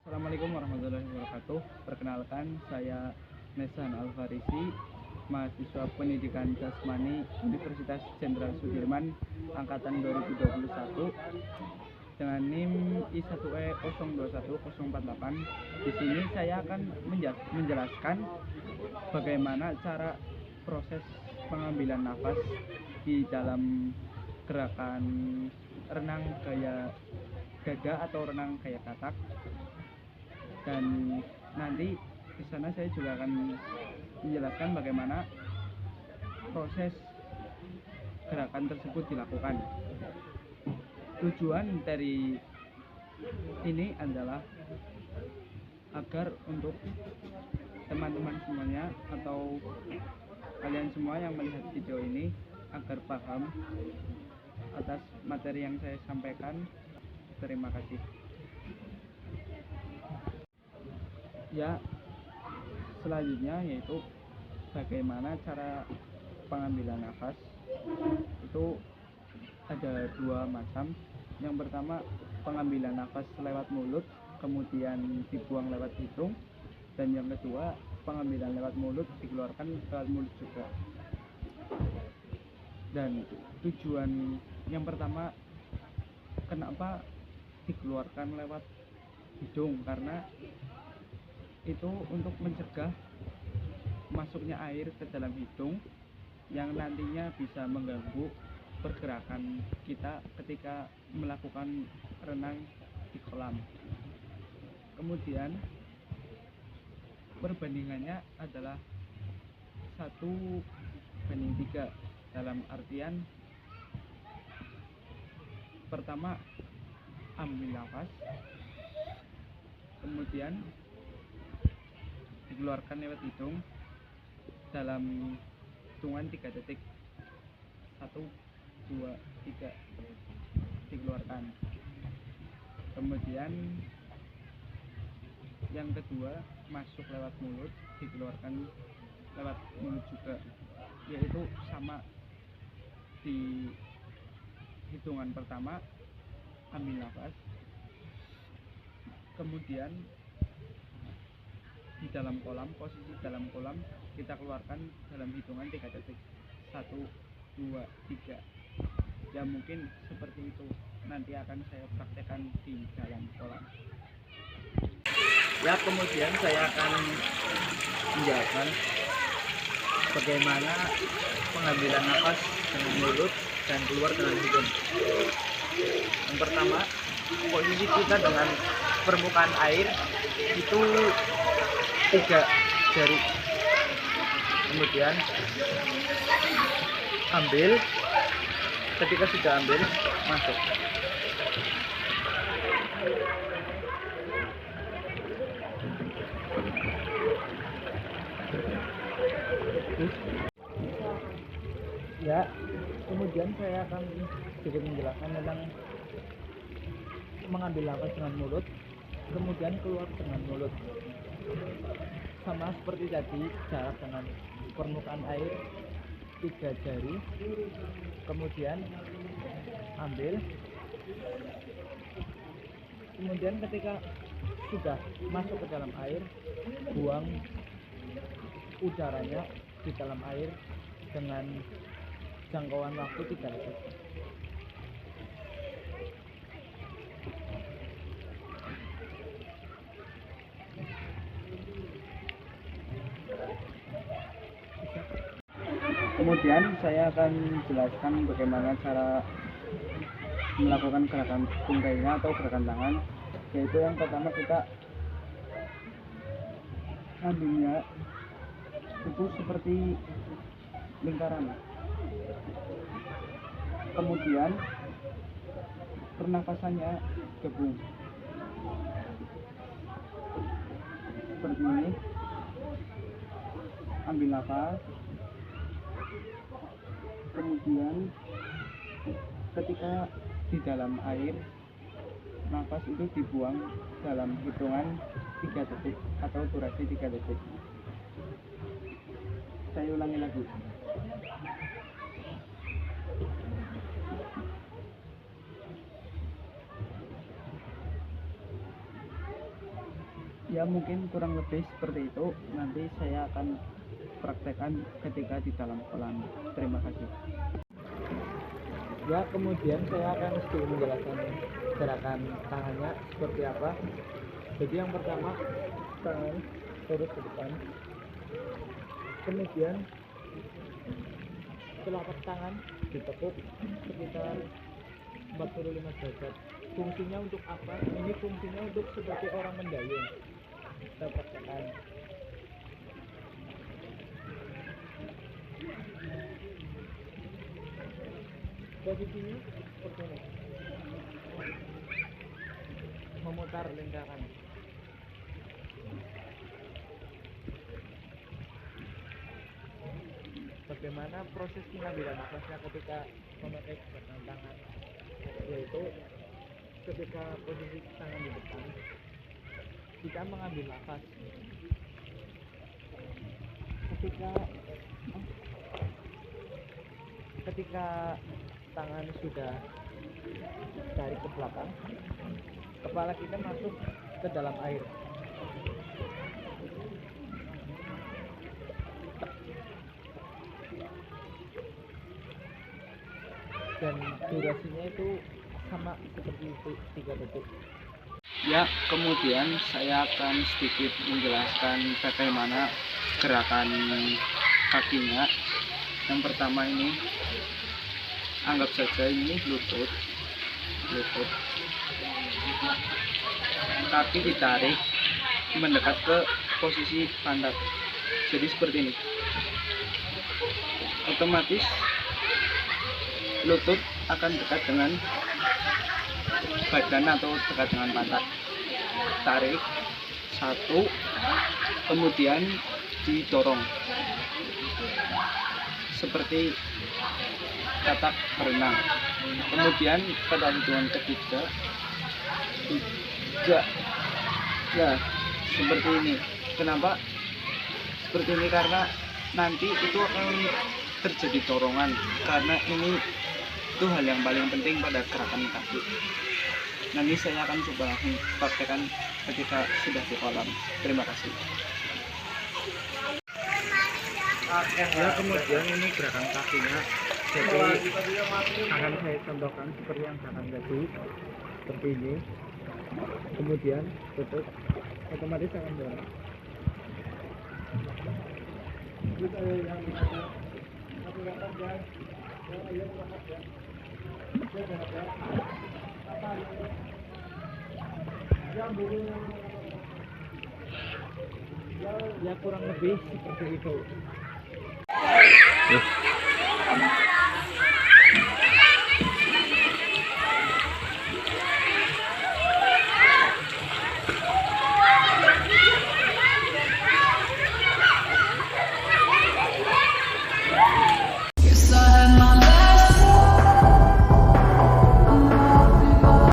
Assalamualaikum warahmatullahi wabarakatuh. Perkenalkan, saya Nesan Alfarisi, mahasiswa Pendidikan Jasmani Universitas Jenderal Sudirman angkatan 2021 dengan NIM I1E021048. Di sini saya akan menjelaskan bagaimana cara proses pengambilan nafas di dalam gerakan renang gaya dada atau renang gaya katak. Dan nanti di sana saya juga akan menjelaskan bagaimana proses gerakan tersebut dilakukan. Tujuan dari ini adalah agar untuk teman-teman semuanya atau kalian semua yang melihat video ini agar paham atas materi yang saya sampaikan. Terima kasih. Ya, selanjutnya yaitu bagaimana cara pengambilan nafas. Itu ada dua macam. Yang pertama, pengambilan nafas lewat mulut kemudian dibuang lewat hidung, dan yang kedua, pengambilan lewat mulut dikeluarkan lewat mulut juga. Dan tujuan yang pertama, kenapa dikeluarkan lewat hidung? Karena itu untuk mencegah masuknya air ke dalam hidung yang nantinya bisa mengganggu pergerakan kita ketika melakukan renang di kolam. Kemudian perbandingannya adalah 1:3, dalam artian pertama ambil nafas, kemudian dikeluarkan lewat hidung dalam hitungan 3 detik. 1, 2, 3 dikeluarkan. Kemudian yang kedua masuk lewat mulut, dikeluarkan lewat mulut juga, yaitu sama. Di hitungan pertama ambil nafas, kemudian di dalam kolam, posisi dalam kolam kita keluarkan dalam hitungan 3 detik. 1, 2, 3. Ya mungkin seperti itu nanti akan saya praktekkan di dalam kolam. Ya, kemudian saya akan menjelaskan bagaimana pengambilan nafas dengan mulut dan keluar dengan hidung. Yang pertama, posisi kita dengan permukaan air itu 3 jari. Kemudian ambil, ketika sudah ambil, masuk. Ya, kemudian saya akan sedikit menjelaskan tentang mengambil nafas dengan mulut, kemudian keluar dengan mulut. Sama seperti tadi, jarak dengan permukaan air 3 jari, kemudian ambil, kemudian ketika sudah masuk ke dalam air, buang udaranya di dalam air dengan jangkauan waktu 3 detik. Kemudian saya akan jelaskan bagaimana cara melakukan gerakan tungkainya atau gerakan tangan, yaitu yang pertama kita ambilnya itu seperti lingkaran, kemudian pernafasannya gabung seperti ini. Ambil nafas, kemudian ketika di dalam air, nafas itu dibuang dalam hitungan 3 detik atau durasi 3 detik. Saya ulangi lagi. Ya mungkin kurang lebih seperti itu, nanti saya akan praktekkan ketika di dalam kolam. Terima kasih. Ya, kemudian saya akan sedikit menjelaskan gerakan tangannya seperti apa. Jadi yang pertama, tangan lurus ke depan. Kemudian telapak tangan ditekuk sekitar 45 derajat. Fungsinya untuk apa? Ini fungsinya untuk seperti orang mendayung. Kita praktekkan. Posisinya seperti ini, memutar lingkaran. Bagaimana proses pengambilan nafasnya ketika memakai gerakan tangan? Yaitu ketika posisi tangan di depan, kita mengambil nafas. Ketika tangan sudah tarik ke belakang, kepala kita masuk ke dalam air. Dan durasinya itu sama seperti itu, 3 detik. Ya, kemudian saya akan sedikit menjelaskan bagaimana gerakan kakinya. Yang pertama ini, anggap saja ini lutut. Kaki ditarik mendekat ke posisi pantat. Jadi seperti ini. Otomatis lutut akan dekat dengan badan atau dekat dengan pantat. Tarik 1, kemudian didorong seperti katak berenang. Kemudian pada hitungan ketiga, 3. Nah, seperti ini. Kenapa seperti ini? Karena nanti itu akan terjadi dorongan, karena ini itu hal yang paling penting pada gerakan kaki. Nanti saya akan coba langsung praktekkan ketika sudah di kolam. Terima kasih. Ya, kemudian ini gerakan kakinya. Jadi akan saya contohkan seperti yang gerakan tadi, seperti ini. Kemudian tutup, otomatis akan dorong. Ya kurang lebih seperti itu.